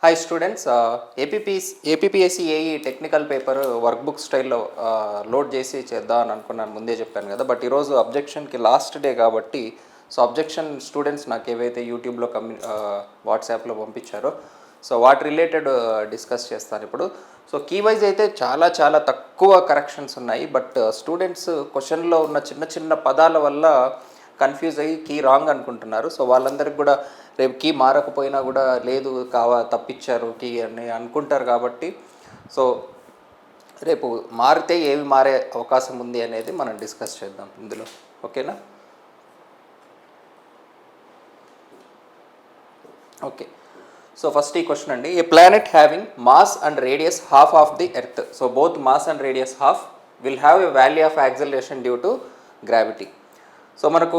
Hi students, APPSC AE technical paper work book స్టైల్లో load చేసి చేద్దాం అని అనుకున్నాను, ముందే చెప్పాను కదా. బట్ ఈరోజు అబ్జెక్షన్కి లాస్ట్ డే కాబట్టి అబ్జెక్షన్ స్టూడెంట్స్ నాకు ఏవైతే యూట్యూబ్లో వాట్సాప్లో పంపించారో వాటి రిలేటెడ్ డిస్కస్ చేస్తాను ఇప్పుడు. కీవైజ్ అయితే చాలా చాలా తక్కువ కరెక్షన్స్ ఉన్నాయి. బట్ స్టూడెంట్స్ క్వశ్చన్లో ఉన్న చిన్న చిన్న పదాల వల్ల కన్ఫ్యూజ్ అయ్యి కీ రాంగ్ అనుకుంటున్నారు. వాళ్ళందరికీ కూడా రేపు కీ మారకపోయినా కూడా లేదు తప్పించారు కీ అని అనుకుంటారు. కాబట్టి రేపు మారితే ఏవి మారే అవకాశం ఉంది అనేది మనం డిస్కస్ చేద్దాం ఇందులో. ఓకేనా? ఓకే. ఫస్ట్ ఈ క్వశ్చన్ అండి. A planet having mass and radius half of the earth, both mass and radius half will have a value of acceleration due to gravity. మనకు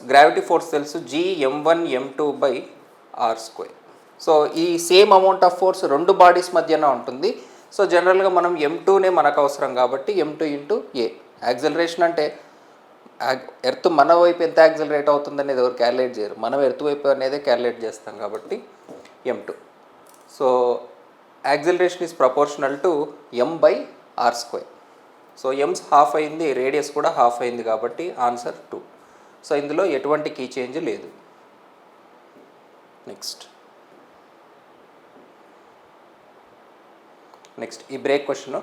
గ్రావిటీ ఫోర్స్ తెలుసు, Gm1m2/r². ఈ same amount of force రెండు bodies మధ్యన ఉంటుంది. జనరల్గా మనం m2నే మనకు అవసరం కాబట్టి m2 × a. యాక్సలరేషన్ అంటే ఎర్త్ మన వైపు ఎంత యాక్సలరేట్ అవుతుంది అనేది ఎవరు క్యాలిక్యులేట్ చేయరు, మనం ఎర్త్ వైపు అనేది క్యాలిక్యులేట్ చేస్తాం కాబట్టి m2. Acceleration is proportional to m/r². M's half అయింది, రేడియస్ కూడా హాఫ్ అయింది కాబట్టి ఆన్సర్ 2. ఇందులో ఎటువంటి కీ చేంజ్ లేదు. నెక్స్ట్ ఈ brake question.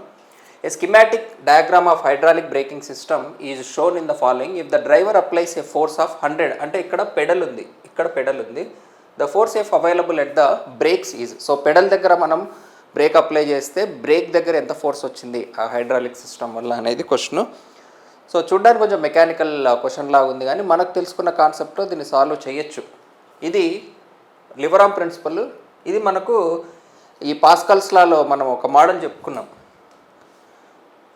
A schematic diagram of hydraulic braking system is shown in the following if the driver applies a force of 100. అంటే ఇక్కడ పెడల్ ఉంది. The force F available at the brakes is. Pedal దగ్గర మనం break apply చేస్తే break దగ్గర ఎంత force వచ్చింది ఆ హైడ్రాలిక్ సిస్టమ్ వల్ల అనేది క్వశ్చన్. చూడ్డానికి కొంచెం మెకానికల్ క్వశ్చన్ లాగా ఉంది, కానీ మనకు తెలుసుకున్న కాన్సెప్ట్లో దీన్ని సాల్వ్ చేయొచ్చు. ఇది లివరామ్ ప్రిన్సిపల్. ఇది మనకు ఈ పాస్కల్స్ లాలో మనం ఒక మోడల్ చెప్పుకున్నాం.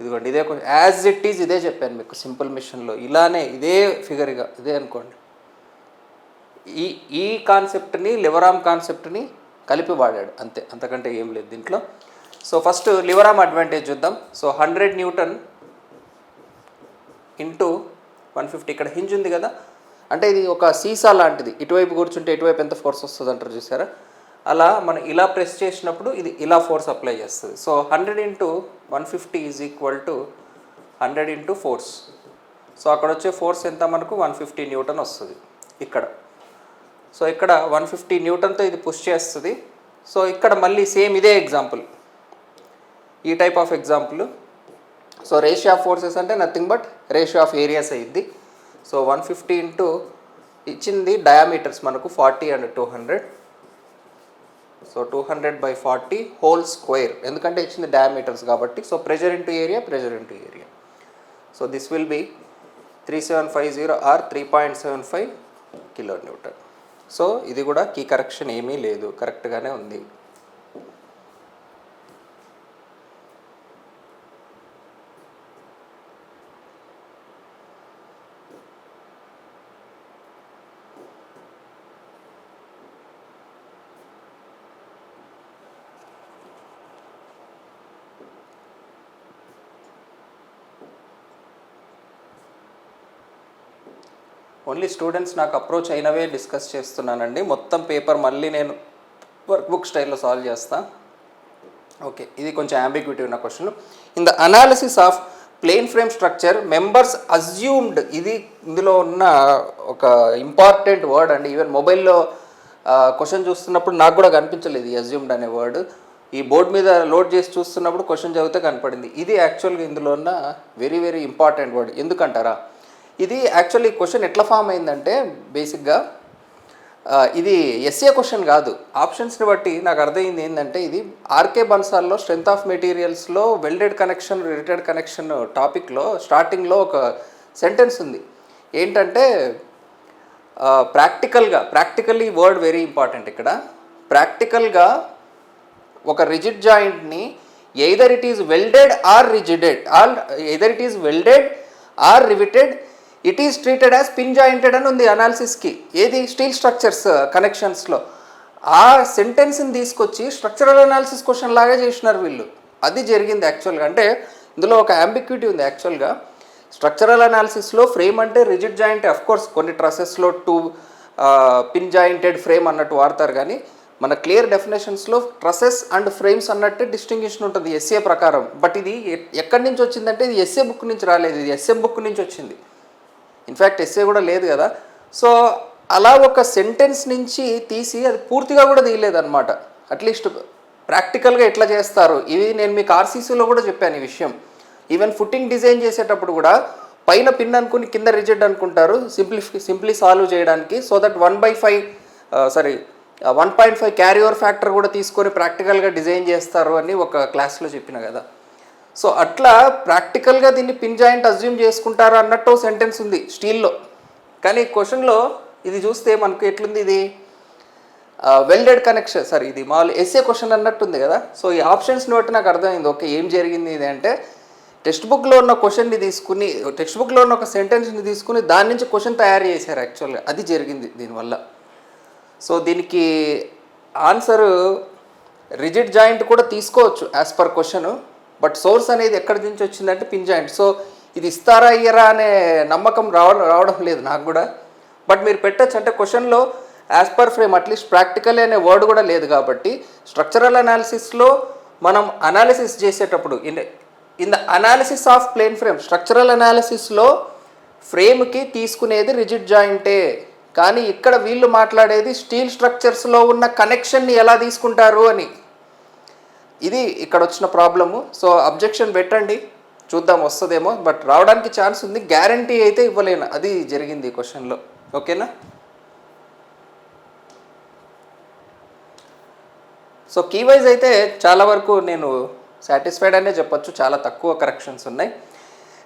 ఇదిగోండి, ఇదే యాజ్ ఇట్ ఈజ్ ఇదే చెప్పాను మీకు సింపుల్ మిషన్లో. ఇలానే ఇదే ఫిగర్గా ఇదే అనుకోండి. ఈ కాన్సెప్ట్ని లివరామ్ కాన్సెప్ట్ని కలిపి వాడాడు, అంతే, అంతకంటే ఏం లేదు దీంట్లో. ఫస్ట్ లివరామ్ అడ్వాంటేజ్ చూద్దాం. 100 న్యూటన్ ఇంటూ 150. ఇక్కడ హింజ్ ఉంది కదా, అంటే ఇది ఒక సీసా లాంటిది. ఇటువైపు కూర్చుంటే ఇటువైపు ఎంత ఫోర్స్ వస్తుంది అంటారు చూసారా, అలా మనం ఇలా ప్రెస్ చేసినప్పుడు ఇది ఇలా ఫోర్స్ అప్లై చేస్తుంది. 100 × 150 ఈజ్ ఈక్వల్ టు 100 × ఫోర్స్. అక్కడ వచ్చే ఫోర్స్ ఎంత మనకు 150 న్యూటన్ వస్తుంది ఇక్కడ. ఇక్కడ 150 న్యూటన్తో ఇది పుష్ చేస్తుంది. ఇక్కడ మళ్ళీ సేమ్ ఇదే ఎగ్జాంపుల్, ఈ type of example. Ratio of forces అంటే nothing but ratio of areas అయ్యిద్ది. 150 ఇంటూ ఇచ్చింది డయామీటర్స్ మనకు 40 and 200. 200/40 హోల్ స్క్వేర్, ఎందుకంటే ఇచ్చింది డయామీటర్స్ కాబట్టి. Pressure into area. This will be 3750 or 3.75 kN. ఇది కూడా కీ కరెక్షన్ ఏమీ లేదు, కరెక్ట్గానే ఉంది. ఓన్లీ స్టూడెంట్స్ నాకు అప్రోచ్ అయినవే డిస్కస్ చేస్తున్నానండి. మొత్తం పేపర్ మళ్ళీ నేను వర్క్ బుక్ స్టైల్లో సాల్వ్ చేస్తాను. ఓకే, ఇది కొంచెం అంబిగ్విటీ ఉన్న question. In the analysis of plane frame structure members assumed. ఇది ఇందులో ఉన్న ఒక ఇంపార్టెంట్ వర్డ్ అండి. ఈవెన్ మొబైల్లో క్వశ్చన్ చూస్తున్నప్పుడు నాకు కూడా కనిపించలేదు ఈ అజ్యూమ్డ్ అనే వర్డ్. ఈ బోర్డు మీద లోడ్ చేసి చూస్తున్నప్పుడు క్వశ్చన్ చదివితే కనపడింది. ఇది యాక్చువల్గా ఇందులో ఉన్న వెరీ వెరీ ఇంపార్టెంట్ వర్డ్. ఎందుకంటారా, ఇది యాక్చువల్లీ క్వశ్చన్ ఎట్లా ఫామ్ అయిందంటే బేసిక్గా ఇది ఎస్ఏ క్వశ్చన్ కాదు. ఆప్షన్స్ని బట్టి నాకు అర్థమైంది ఏంటంటే, ఇది ఆర్కే బన్సాల్లో స్ట్రెంత్ ఆఫ్ మెటీరియల్స్లో వెల్డెడ్ కనెక్షన్ రిలేటెడ్ కనెక్షన్ టాపిక్లో స్టార్టింగ్లో ఒక సెంటెన్స్ ఉంది. ఏంటంటే ప్రాక్టికల్లీ వర్డ్ వెరీ ఇంపార్టెంట్ ఇక్కడ. ప్రాక్టికల్గా ఒక రిజిడ్ జాయింట్ని either it is welded or riveted it is treated as pin jointed అని ఉంది అనాలిసిస్కి. ఏది స్టీల్ స్ట్రక్చర్స్ కనెక్షన్స్లో. ఆ సెంటెన్స్ని తీసుకొచ్చి స్ట్రక్చరల్ అనాలిసిస్ క్వశ్చన్ లాగా చేసినారు వీళ్ళు. అది జరిగింది యాక్చువల్గా. అంటే ఇందులో ఒక అంబిక్విటీ ఉంది యాక్చువల్గా. స్ట్రక్చరల్ అనాలిసిస్లో ఫ్రేమ్ అంటే రిజిడ్ జాయింట్, అఫ్కోర్స్ కొన్ని ట్రసెస్లో పిన్ జాయింటెడ్ ఫ్రేమ్ అన్నట్టు వాడతారు, కానీ మన క్లియర్ డెఫినేషన్స్లో ట్రసెస్ అండ్ ఫ్రేమ్స్ అన్నట్టు డిస్టింగ్విషన్ ఉంటుంది ఎస్ఏ ప్రకారం. బట్ ఇది ఎక్కడి నుంచి వచ్చిందంటే ఇది ఎస్ఏ బుక్ నుంచి రాలేదు, ఇది ఎస్ఎం బుక్ నుంచి వచ్చింది. ఇన్ఫ్యాక్ట్ ఎస్ఏ కూడా లేదు కదా. సో అలా ఒక సెంటెన్స్ నుంచి తీసి అది పూర్తిగా కూడా తీయలేదన్నమాట. అట్లీస్ట్ ప్రాక్టికల్గా ఎట్లా చేస్తారు ఇది నేను మీకు ఆర్సీసీలో కూడా చెప్పాను ఈ విషయం. ఈవెన్ ఫుట్టింగ్ డిజైన్ చేసేటప్పుడు కూడా పైన పిన్ అనుకుని కింద రిజిడ్ అనుకుంటారు సింప్లీ సాల్వ్ చేయడానికి. So that 1.5 carry over factor కూడా తీసుకొని ప్రాక్టికల్గా డిజైన్ చేస్తారు అని ఒక క్లాస్లో చెప్పిన కదా. సో అట్లా ప్రాక్టికల్గా దీన్ని పిన్ జాయింట్ అజ్యూమ్ చేసుకుంటారు అన్నట్టు సెంటెన్స్ ఉంది స్టీల్లో. కానీ క్వశ్చన్లో ఇది చూస్తే మనకు ఎట్లుంది, ఇది వెల్డెడ్ కనెక్షన్. సార్ ఇది మామూలు ఎస్ఏ క్వశ్చన్ అన్నట్టుంది కదా. సో ఈ ఆప్షన్స్ని బట్టి నాకు అర్థమైంది ఓకే ఏం జరిగింది ఇది అంటే, టెక్స్ట్ బుక్లో ఉన్న క్వశ్చన్ని తీసుకుని టెక్స్ట్ బుక్లో ఉన్న ఒక సెంటెన్స్ని తీసుకుని దాని నుంచి క్వశ్చన్ తయారు చేశారు యాక్చువల్గా. అది జరిగింది దీనివల్ల. సో దీనికి ఆన్సర్ రిజిడ్ జాయింట్ కూడా తీసుకోవచ్చు as per question. But source అనేది ఎక్కడి నుంచి వచ్చిందంటే పిన్ జాయింట్. సో ఇది ఇస్తారా ఇయ్యరా అనే నమ్మకం రావడం లేదు నాకు కూడా. బట్ మీరు పెట్టచ్చు అంటే క్వశ్చన్లో as per frame at least practical అనే వర్డ్ కూడా లేదు కాబట్టి స్ట్రక్చరల్ అనాలిసిస్లో మనం అనాలిసిస్ చేసేటప్పుడు in the analysis of plane frame structural అనాలిసిస్లో ఫ్రేమ్కి తీసుకునేది రిజిడ్ జాయింటే. కానీ ఇక్కడ వీళ్ళు మాట్లాడేది స్టీల్ స్ట్రక్చర్స్లో ఉన్న కనెక్షన్ని ఎలా తీసుకుంటారు అని. ఇది ఇక్కడ వచ్చిన ప్రాబ్లము. సో అబ్జెక్షన్ పెట్టండి చూద్దాం వస్తుందేమో, బట్ రావడానికి ఛాన్స్ ఉంది, గ్యారంటీ అయితే ఇవ్వలేను. అది జరిగింది ఈ క్వశ్చన్లో. ఓకేనా. సో కీవైజ్ అయితే చాలా వరకు నేను సాటిస్ఫైడ్ అనే చెప్పొచ్చు, చాలా తక్కువ కరెక్షన్స్ ఉన్నాయి.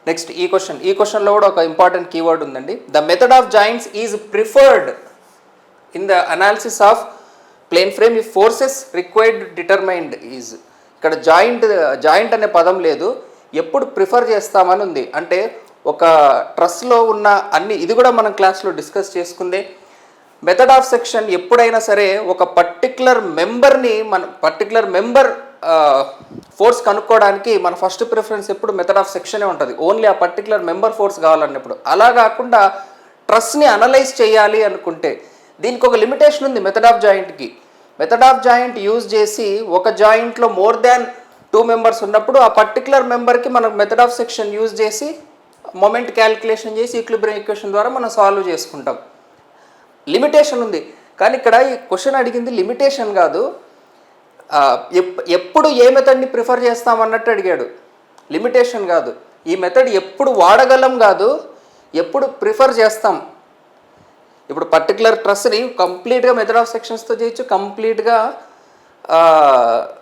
నెక్స్ట్ ఈ క్వశ్చన్లో కూడా ఒక ఇంపార్టెంట్ కీవర్డ్ ఉందండి. The method of joints is preferred in the analysis of plane frame if forces required determined is. ఇక్కడ జాయింట్ అనే పదం లేదు, ఎప్పుడు ప్రిఫర్ చేస్తామని ఉంది. అంటే ఒక ట్రస్లో ఉన్న అన్ని, ఇది కూడా మనం క్లాస్లో డిస్కస్ చేసుకుందే. మెథడ్ ఆఫ్ సెక్షన్ ఎప్పుడైనా సరే ఒక పర్టికులర్ మెంబర్ ఫోర్స్ కనుక్కోవడానికి మన ఫస్ట్ ప్రిఫరెన్స్ ఎప్పుడు మెథడ్ ఆఫ్ సెక్షనే ఉంటుంది. ఓన్లీ ఆ పర్టికులర్ మెంబర్ ఫోర్స్ కావాలన్నప్పుడు. అలా కాకుండా ట్రస్ని అనలైజ్ చేయాలి అనుకుంటే దీనికి ఒక లిమిటేషన్ ఉంది మెథడ్ ఆఫ్ జాయింట్కి. మెథడ్ ఆఫ్ జాయింట్ యూజ్ చేసి ఒక జాయింట్లో మోర్ దాన్ 2 మెంబర్స్ ఉన్నప్పుడు ఆ పర్టికులర్ మెంబర్కి మనం మెథడ్ ఆఫ్ సెక్షన్ యూజ్ చేసి మొమెంట్ క్యాలిక్యులేషన్ చేసి ఈక్విలిబ్రియం ఈక్వేషన్ ద్వారా మనం సాల్వ్ చేసుకుంటాం. లిమిటేషన్ ఉంది. కానీ ఇక్కడ ఈ క్వశ్చన్ అడిగింది లిమిటేషన్ కాదు, ఎప్పుడు ఏ మెథడ్ని ప్రిఫర్ చేస్తామన్నట్టు అడిగాడు. లిమిటేషన్ కాదు, ఈ మెథడ్ ఎప్పుడు వాడగలం కాదు, ఎప్పుడు ప్రిఫర్ చేస్తాం. ఇప్పుడు పర్టికులర్ ట్రస్ని కంప్లీట్గా మెథడ్ ఆఫ్ సెక్షన్స్తో చేయొచ్చు, కంప్లీట్గా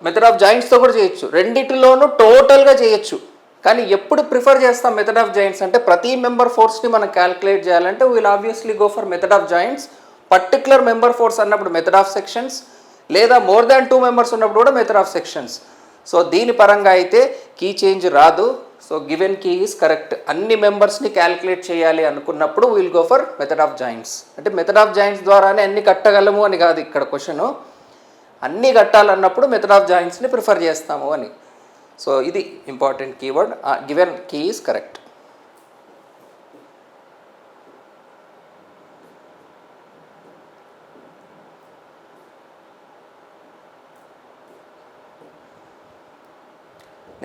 మెథడ్ ఆఫ్ జాయింట్స్తో కూడా చేయొచ్చు, రెండిటిలోనూ టోటల్గా చేయొచ్చు. కానీ ఎప్పుడు ప్రిఫర్ చేస్తాం మెథడ్ ఆఫ్ జాయింట్స్ అంటే ప్రతి మెంబర్ ఫోర్స్ని మనం క్యాలిక్యులేట్ చేయాలంటే will obviously go for method of joints. Particular member force అన్నప్పుడు మెథడ్ ఆఫ్ సెక్షన్స్, లేదా మోర్ దాన్ 2 మెంబర్స్ ఉన్నప్పుడు కూడా మెథడ్ ఆఫ్ సెక్షన్స్. సో దీని పరంగా అయితే కీ చేంజ్ రాదు. So given key is correct. అన్ని మెంబర్స్ని క్యాలిక్యులేట్ చేయాలి అనుకున్నప్పుడు will go for method of joints. అంటే మెథడ్ ఆఫ్ జాయింట్స్ ద్వారానే అన్ని కట్టగలము అని కాదు ఇక్కడ క్వశ్చన్. అన్నీ కట్టాలన్నప్పుడు మెథడ్ ఆఫ్ జాయింట్స్ని ప్రిఫర్ చేస్తాము అని. సో ఇది important keyword. Given key is correct.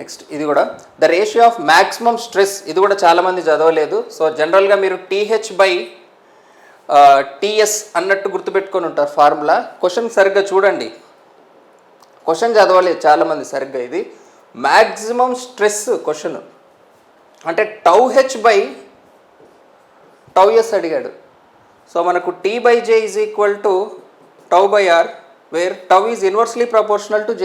Next ఇది కూడా the ratio of maximum stress. ఇది కూడా చాలామంది చదవలేదు. సో జనరల్గా మీరు TH/TS అన్నట్టు గుర్తుపెట్టుకొని ఉంటారు ఫార్ములా. క్వశ్చన్ సరిగ్గా చూడండి, క్వశ్చన్ చదవలేదు చాలామంది సరిగ్గా. ఇది మ్యాక్సిమం స్ట్రెస్ క్వశ్చన్ అంటే τH/τS అడిగాడు. సో మనకు T/J is equal to τ/R where τ is inversely proportional to J.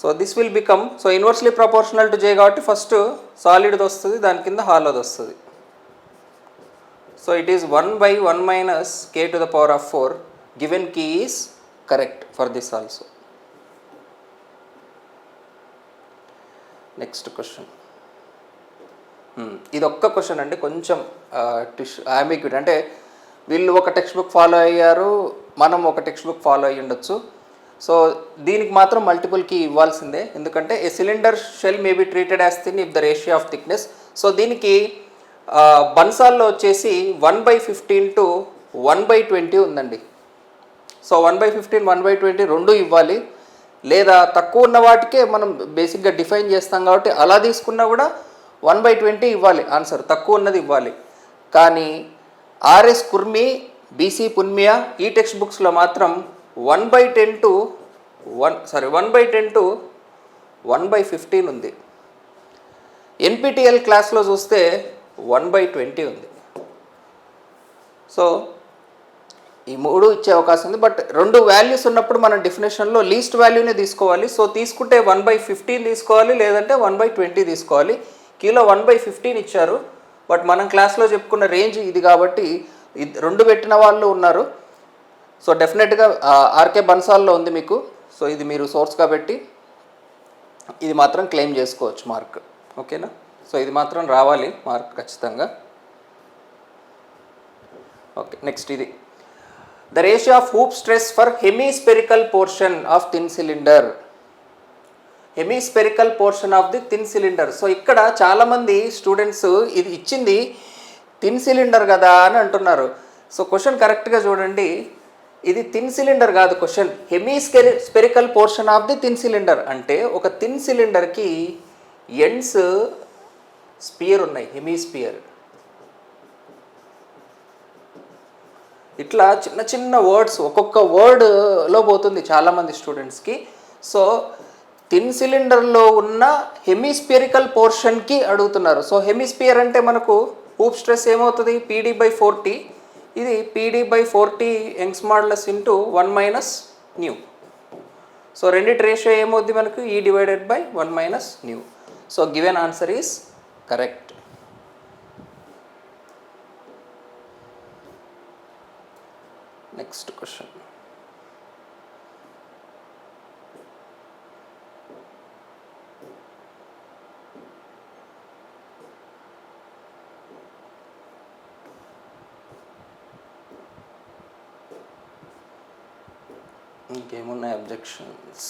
So this will become, so inversely proportional to J కాబట్టి ఫస్ట్ సాలిడ్ది వస్తుంది, దాని కింద హాలోది వస్తుంది. So it is 1/1 - k⁴. Given key is correct for this also. Next question, ఇది ఒక్క question అండి, కొంచెం అంబిగ్యూటీ. అంటే వీళ్ళు ఒక టెక్స్ట్ బుక్ ఫాలో అయ్యారు, మనం ఒక టెక్స్ట్ బుక్ ఫాలో అయ్యి ఉండొచ్చు. సో దీనికి మాత్రం మల్టిపుల్ కీ ఇవ్వాల్సిందే, ఎందుకంటే a cylinder shell may be treated as thin if the ratio of thickness. So దీనికి బన్సాల్లో వచ్చేసి 1/15 to 1/20 ఉందండి. సో 1/15 1/20 రెండు ఇవ్వాలి, లేదా తక్కువ ఉన్న వాటికే మనం బేసిక్గా డిఫైన్ చేస్తాం కాబట్టి అలా తీసుకున్నా కూడా 1/20 ఇవ్వాలి ఆన్సర్, తక్కువ ఉన్నది ఇవ్వాలి. కానీ ఆర్ఎస్ కుర్మి, బీసీ పున్మియా ఈ టెక్స్ట్ బుక్స్లో మాత్రం 1/10 to 1/15 ఉంది. ఎన్పిటిఎల్ క్లాస్లో చూస్తే 1/20 ఉంది. సో ఈ మూడు ఇచ్చే అవకాశం ఉంది. బట్ రెండు వాల్యూస్ ఉన్నప్పుడు మనం డెఫినేషన్లో లీస్ట్ వాల్యూనే తీసుకోవాలి. సో తీసుకుంటే 1/15 తీసుకోవాలి, లేదంటే 1/20 తీసుకోవాలి. కీలో 1/15 ఇచ్చారు, బట్ మనం క్లాస్లో చెప్పుకున్న రేంజ్ ఇది కాబట్టి రెండు పెట్టిన వాళ్ళు ఉన్నారు. సో డెఫినెట్గా ఆర్కే బన్సాల్లో ఉంది మీకు. సో ఇది మీరు సోర్స్గా పెట్టి ఇది మాత్రం క్లెయిమ్ చేసుకోవచ్చు మార్క్. ఓకేనా? సో ఇది మాత్రం రావాలి మార్క్ ఖచ్చితంగా. ఓకే, నెక్స్ట్ ఇది the ratio of hoop stress for హెమీస్పెరికల్ portion of thin cylinder. హెమీస్పెరికల్ portion of the thin cylinder. So ఇక్కడ చాలామంది స్టూడెంట్స్ ఇది ఇచ్చింది థిన్ సిలిండర్ కదా అని అంటున్నారు. సో క్వశ్చన్ కరెక్ట్గా చూడండి, ఇది థిన్ సిలిండర్ కాదు question, హెమీస్పెరికల్ portion of the thin cylinder. అంటే ఒక థిన్ సిలిండర్కి ఎండ్స్ స్పియర్ ఉన్నాయి, హెమీస్పియర్. ఇట్లా చిన్న చిన్న వర్డ్స్, ఒక్కొక్క వర్డ్లో పోతుంది చాలామంది స్టూడెంట్స్కి. సో థిన్ సిలిండర్లో ఉన్న హెమీస్పియరికల్ పోర్షన్కి అడుగుతున్నారు. సో హెమీస్పియర్ అంటే మనకు హూప్ స్ట్రెస్ ఏమవుతుంది, PD/40. ఇది PD/40 Young's modulus into 1 - new. So రెండిటి రేషియో ఏమవుద్ది మనకు, E/1 - new. So given answer is correct. Next question. ఇంకేమున్నాయి అబ్జెక్షన్స్?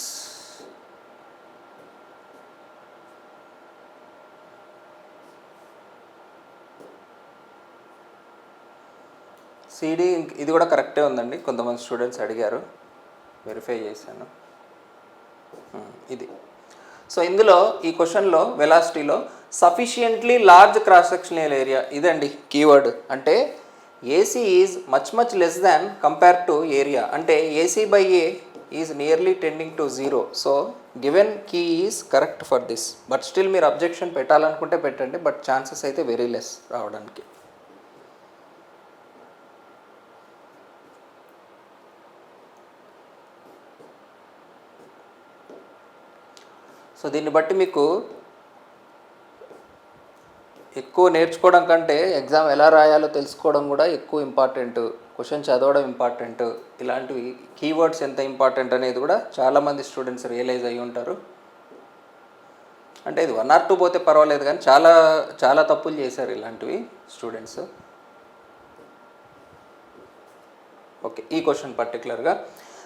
సిడి ఇది కూడా కరెక్టే ఉందండి, కొంతమంది స్టూడెంట్స్ అడిగారు, వెరిఫై చేశాను. ఇది సో ఇందులో ఈ క్వశ్చన్లో వెలాసిటీలో sufficiently large cross sectional area, ఇదండి కీవర్డ్. అంటే AC is much less than compare to area. అంటే AC/A is nearly tending to 0. So given key is correct for this. But still మీరు అబ్జెక్షన్ పెట్టాలనుకుంటే పెట్టండి, బట్ ఛాన్సెస్ అయితే very less రావడానికి. So దీన్ని బట్టి మీకు ఎక్కువ నేర్చుకోవడం కంటే ఎగ్జామ్ ఎలా రాయాలో తెలుసుకోవడం కూడా ఎక్కువ ఇంపార్టెంట్, క్వశ్చన్ చదవడం ఇంపార్టెంట్, ఇలాంటివి కీవర్డ్స్ ఎంత ఇంపార్టెంట్ అనేది కూడా చాలామంది స్టూడెంట్స్ రియలైజ్ అయ్యి ఉంటారు. అంటే ఇది 1 or 2 పోతే పర్వాలేదు, కానీ చాలా చాలా తప్పులు చేశారు ఇలాంటివి స్టూడెంట్స్. ఓకే, ఈ క్వశ్చన్ పర్టికులర్గా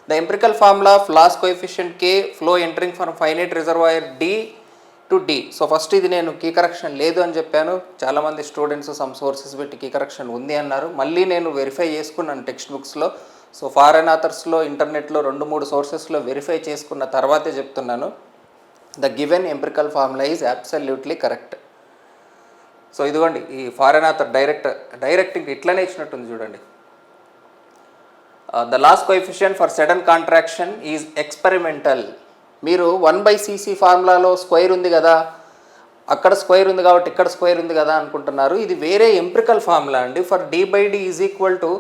the empirical formula of loss coefficient K flow entering from finite reservoir D to D. So first ఇది నేను కీ కరెక్షన్ లేదు అని చెప్పాను, చాలామంది స్టూడెంట్స్ సమ్ సోర్సెస్ పెట్టి కీ కరెక్షన్ ఉంది అన్నారు. మళ్ళీ నేను వెరిఫై చేసుకున్నాను టెక్స్ట్ బుక్స్లో. సో ఫారెన్ ఆథర్స్లో, ఇంటర్నెట్లో 2-3 సోర్సెస్లో వెరిఫై చేసుకున్న తర్వాతే చెప్తున్నాను. The given empirical formula is absolutely correct. So ఇదిగోండి ఈ ఫారెన్ ఆథర్ డైరెక్ట్ ఇంక ఇట్లనే ఇచ్చినట్టుంది చూడండి. The loss coefficient for sudden contraction is experimental. మీరు 1/cc ఫార్ములాలో స్క్వేర్ ఉంది కదా, అక్కడ స్క్వేర్ ఉంది కాబట్టి ఇక్కడ స్క్వేర్ ఉంది కదా అనుకుంటున్నారు. ఇది వేరే ఎంపిరికల్ ఫార్ములా అండి. For D/D is equal to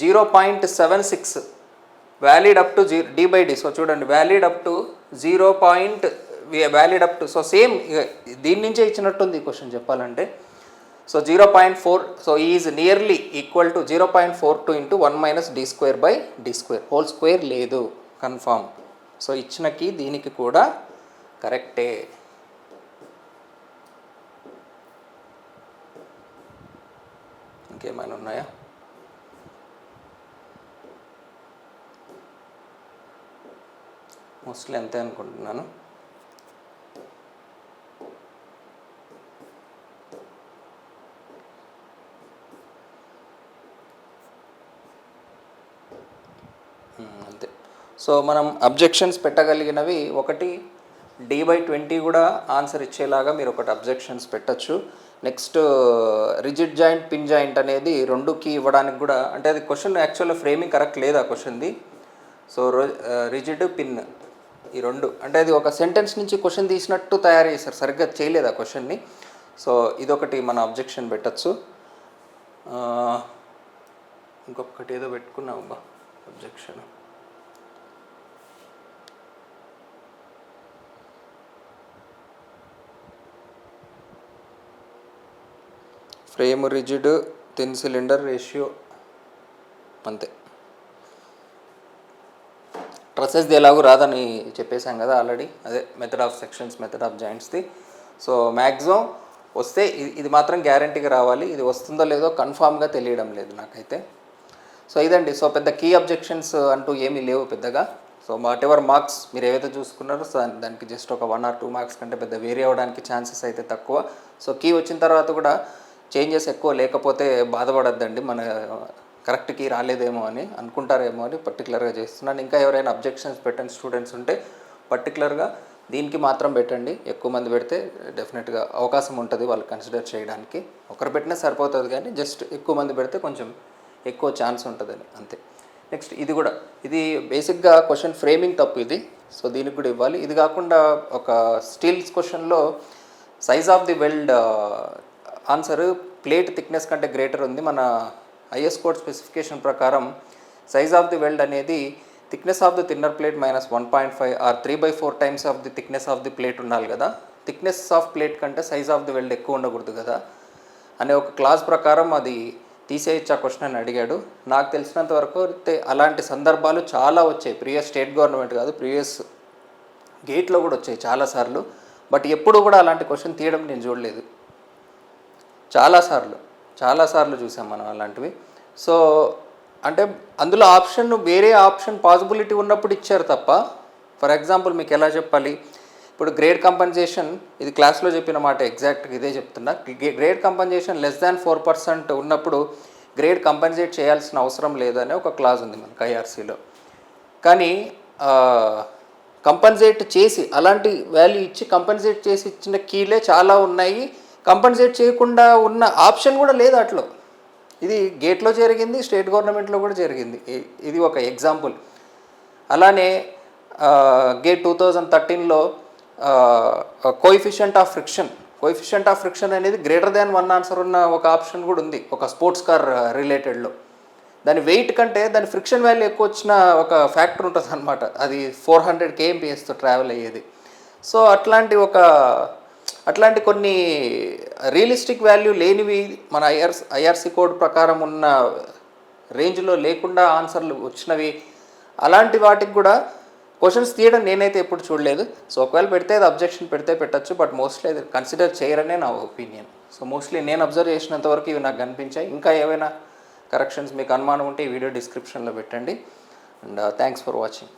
0.76 valid up to D/D. So చూడండి, valid up to valid up to, so same దీని నుంచే ఇచ్చినట్టుంది ఈ క్వశ్చన్ చెప్పాలంటే. So 0.4, so is nearly equal to 0.42 into 1 - D²/D². Whole square లేదు, confirm. So ఇచ్చినకి దీనికి కూడా కరెక్టే. ఇంకేమైనా ఉన్నాయా? మోస్ట్లీ అంతే అనుకుంటున్నాను. అంతే. సో మనం అబ్జెక్షన్స్ పెట్టగలిగినవి ఒకటి D/20 కూడా ఆన్సర్ ఇచ్చేలాగా మీరు ఒకటి అబ్జెక్షన్స్ పెట్టచ్చు. Next rigid joint pin joint అనేది రెండుకి ఇవ్వడానికి కూడా, అంటే అది క్వశ్చన్ యాక్చువల్గా ఫ్రేమింగ్ కరెక్ట్ లేదు ఆ క్వశ్చన్ది. సో రిజిడ్ పిన్ ఈ రెండు, అంటే అది ఒక సెంటెన్స్ నుంచి క్వశ్చన్ తీసినట్టు తయారు చేశారు, సరిగ్గా చేయలేదు ఆ క్వశ్చన్ని. సో ఇదొకటి మన అబ్జెక్షన్ పెట్టచ్చు. ఇంకొకటి ఏదో పెట్టుకున్నాం అబ్బా objection. Frame rigid thin cylinder ratio అంతే. ట్రసెస్ది ఎలాగూ రాదని చెప్పేశాం కదా ఆల్రెడీ, అదే method of sections, method of జాయింట్స్ది. సో మ్యాక్సిమం వస్తే ఇది మాత్రం గ్యారంటీగా రావాలి, ఇది వస్తుందో లేదో కన్ఫామ్గా తెలియడం లేదు నాకైతే. సో ఇదండి. సో పెద్ద కీ అబ్జెక్షన్స్ అంటూ ఏమీ లేవు పెద్దగా. సో వాట్ ఎవర్ మార్క్స్ మీరు ఏవైతే చూసుకున్నారో సో దానికి జస్ట్ ఒక 1 or 2 మార్క్స్ కంటే పెద్ద వేరీ అవ్వడానికి ఛాన్సెస్ అయితే తక్కువ. సో కీ వచ్చిన తర్వాత కూడా చేంజెస్ ఎక్కువ లేకపోతే బాధపడద్దండి, మన కరెక్ట్ కీ రాలేదేమో అని అనుకుంటారేమో అని పర్టికులర్గా చేస్తున్నాను. ఇంకా ఎవరైనా అబ్జెక్షన్స్ పెట్టని స్టూడెంట్స్ ఉంటే పర్టికులర్గా దీనికి మాత్రం పెట్టండి. ఎక్కువ మంది పెడితే డెఫినెట్గా అవకాశం ఉంటుంది వాళ్ళు కన్సిడర్ చేయడానికి. ఒకరు పెట్టినా సరిపోతుంది, కానీ జస్ట్ ఎక్కువ మంది పెడితే కొంచెం ఎక్కువ ఛాన్స్ ఉంటుందని అంతే. నెక్స్ట్ ఇది బేసిక్గా క్వశ్చన్ ఫ్రేమింగ్ తప్పు ఇది, సో దీనికి కూడా ఇవ్వాలి. ఇది కాకుండా ఒక స్టీల్స్ క్వశ్చన్లో size of the weld answer plate thickness కంటే గ్రేటర్ ఉంది. మన ఐఎస్ కోడ్ స్పెసిఫికేషన్ ప్రకారం సైజ్ ఆఫ్ ది వెల్డ్ అనేది thickness of the thinner plate - 1.5 or 3/4 times of the thickness of the plate ఉండాలి కదా. థిక్నెస్ ఆఫ్ ప్లేట్ కంటే size of the weld ఎక్కువ ఉండకూడదు కదా అనే ఒక క్లాజ్ ప్రకారం అది తీసేయచ్చా క్వశ్చన్ అని అడిగాడు. నాకు తెలిసినంత వరకు అలాంటి సందర్భాలు చాలా వచ్చాయి. ప్రీవియస్ స్టేట్ గవర్నమెంట్ కాదు, ప్రీవియస్ గేట్లో కూడా వచ్చాయి చాలాసార్లు. బట్ ఎప్పుడు కూడా అలాంటి క్వశ్చన్ తీయడం నేను చూడలేదు. చాలాసార్లు చూసాం మనం అలాంటివి. సో అంటే అందులో వేరే ఆప్షన్ పాసిబిలిటీ ఉన్నప్పుడు ఇచ్చారు తప్ప. ఫర్ ఎగ్జాంపుల్ మీకు ఎలా చెప్పాలి, ఇప్పుడు గ్రేడ్ కంపెన్సేషన్, ఇది క్లాస్లో చెప్పిన మాట ఎగ్జాక్ట్గా ఇదే చెప్తున్నా. గ్రేడ్ కంపెన్సేషన్ <% ఉన్నప్పుడు గ్రేడ్ కంపెన్సేట్ చేయాల్సిన అవసరం లేదనే ఒక క్లాజ్ ఉంది మనకు ఐఆర్సీలో. కానీ కంపెన్సేట్ చేసి అలాంటి వాల్యూ ఇచ్చి కంపెన్సేట్ చేసి ఇచ్చిన కీలే చాలా ఉన్నాయి. కంపెన్సేట్ చేయకుండా ఉన్న ఆప్షన్ కూడా లేదు అట్లో. ఇది గేట్లో జరిగింది, స్టేట్ గవర్నమెంట్లో కూడా జరిగింది. ఇది ఒక ఎగ్జాంపుల్. అలానే గేట్ 2013లో కోఎఫిషియంట్ ఆఫ్ ఫ్రిక్షన్ అనేది <1 ఆన్సర్ ఉన్న ఒక ఆప్షన్ కూడా ఉంది ఒక స్పోర్ట్స్ కార్ రిలేటెడ్లో. దాని వెయిట్ కంటే దాని ఫ్రిక్షన్ వాల్యూ ఎక్కువ వచ్చిన ఒక ఫ్యాక్టర్ ఉంటుంది అనమాట. అది 400 kmpsతో ట్రావెల్ అయ్యేది. సో అట్లాంటి కొన్ని రియలిస్టిక్ వాల్యూ లేనివి మన ఐఆర్సీ కోడ్ ప్రకారం ఉన్న రేంజ్లో లేకుండా ఆన్సర్లు వచ్చినవి, అలాంటి వాటికి కూడా క్వశ్చన్స్ తీయడం నేనైతే ఎప్పుడు చూడలేదు. సో ఒకవేళ పెడితే అది అబ్జెక్షన్ పెడితే పెట్టచ్చు, బట్ మోస్ట్లీ అది కన్సిడర్ చేయరనే నా ఒపీనియన్. సో మోస్ట్లీ నేను అబ్జర్వ్ చేసినంత వరకు ఇవి నాకు కనిపించాయి. ఇంకా ఏవైనా కరెక్షన్స్ మీకు అనుమానం ఉంటే ఈ వీడియో డిస్క్రిప్షన్లో పెట్టండి. And thanks for watching.